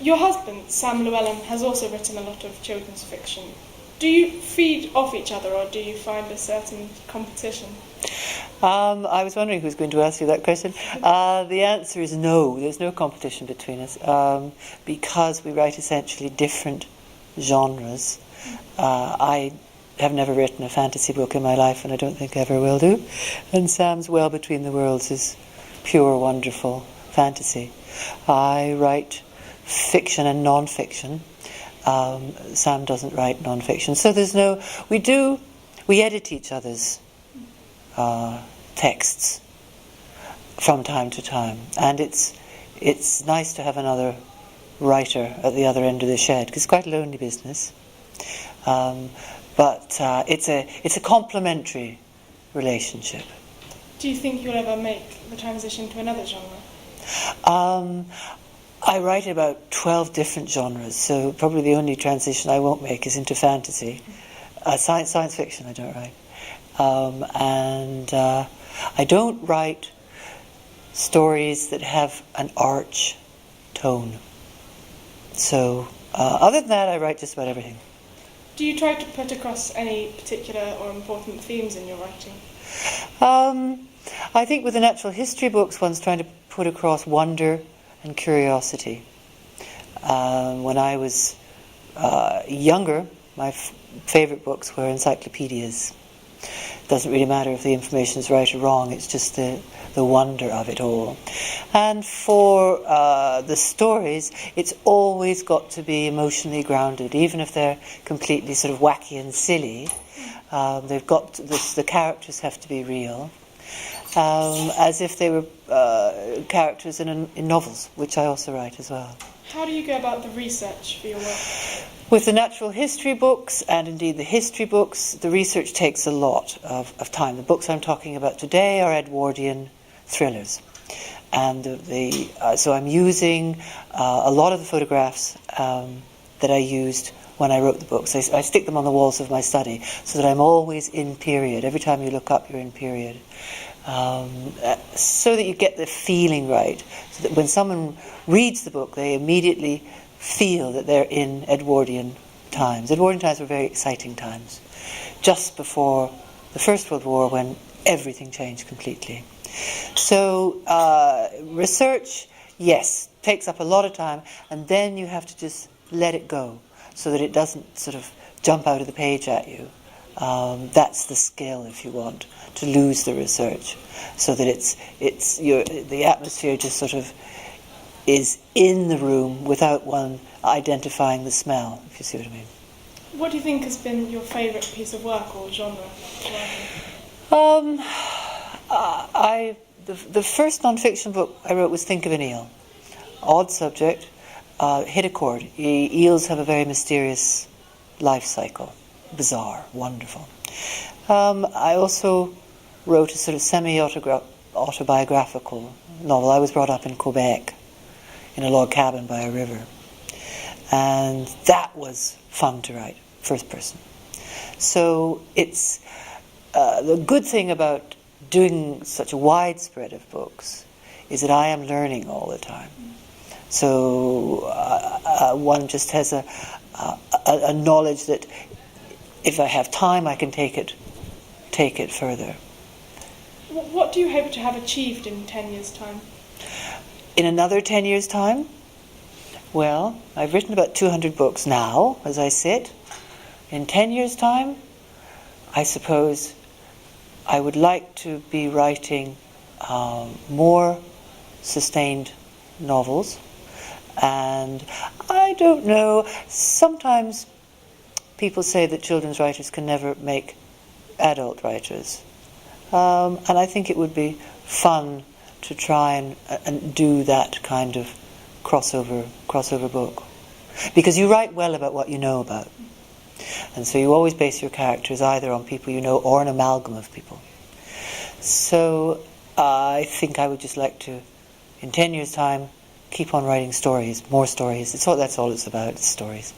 Your husband, Sam Llewellyn, has also written a lot of children's fiction. Do you feed off each other, or do you find a certain competition? I was wondering who's going to ask you that question. The answer is no. There's no competition between us because we write essentially different genres. I have never written a fantasy book in my life, and I don't think I ever will do. And Sam's Well Between the Worlds is pure, wonderful fantasy. I write fiction and non-fiction. Sam doesn't write non-fiction. So there's no... We edit each other's texts from time to time. And it's nice to have another writer at the other end of the shed, because it's quite a lonely business. But it's a complementary relationship. Do you think you'll ever make the transition to another genre? I write about 12 different genres, so probably the only transition I won't make is into fantasy. Science fiction I don't write. And I don't write stories that have an arch tone. So other than that, I write just about everything. Do you try to put across any particular or important themes in your writing? I think with the natural history books, one's trying to put across wonder and curiosity. When I was younger, my favourite books were encyclopedias. It doesn't really matter if the information is right or wrong, it's just the wonder of it all. And for the stories, it's always got to be emotionally grounded, even if they're completely sort of wacky and silly. The characters have to be real, as if they were characters in novels, which I also write as well. How do you go about the research for your work? With the natural history books, and indeed the history books, the research takes a lot of time. The books I'm talking about today are Edwardian thrillers. And so I'm using a lot of the photographs that I used when I wrote the books. I stick them on the walls of my study so that I'm always in period. Every time you look up, you're in period. So that you get the feeling right. So that when someone reads the book, they immediately feel that they're in Edwardian times. Edwardian times were very exciting times. Just before the First World War, when everything changed completely. So research, yes, takes up a lot of time, and then you have to just let it go so that it doesn't sort of jump out of the page at you. That's the skill, if you want, to lose the research, so that the atmosphere just sort of is in the room without one identifying the smell, if you see what I mean. What do you think has been your favourite piece of work or genre? The first non-fiction book I wrote was Think of an Eel. Odd subject, hit a chord. Eels have a very mysterious life cycle. Bizarre, wonderful. I also wrote a sort of semi-autobiographical novel. I was brought up in Quebec, in a log cabin by a river. And that was fun to write, first person. So it's the good thing about doing such a widespread of books is that I am learning all the time. So one just has a knowledge that if I have time, I can take it further. What do you hope to have achieved in 10 years' time? In another 10 years' time? Well, I've written about 200 books now, as I sit. In 10 years' time, I suppose I would like to be writing more sustained novels. And I don't know, sometimes people say that children's writers can never make adult writers. And I think it would be fun to try and do that kind of crossover book. Because you write well about what you know about. And so you always base your characters either on people you know or an amalgam of people. So I think I would just like to, in 10 years' time, keep on writing stories, more stories. That's all it's about, it's stories.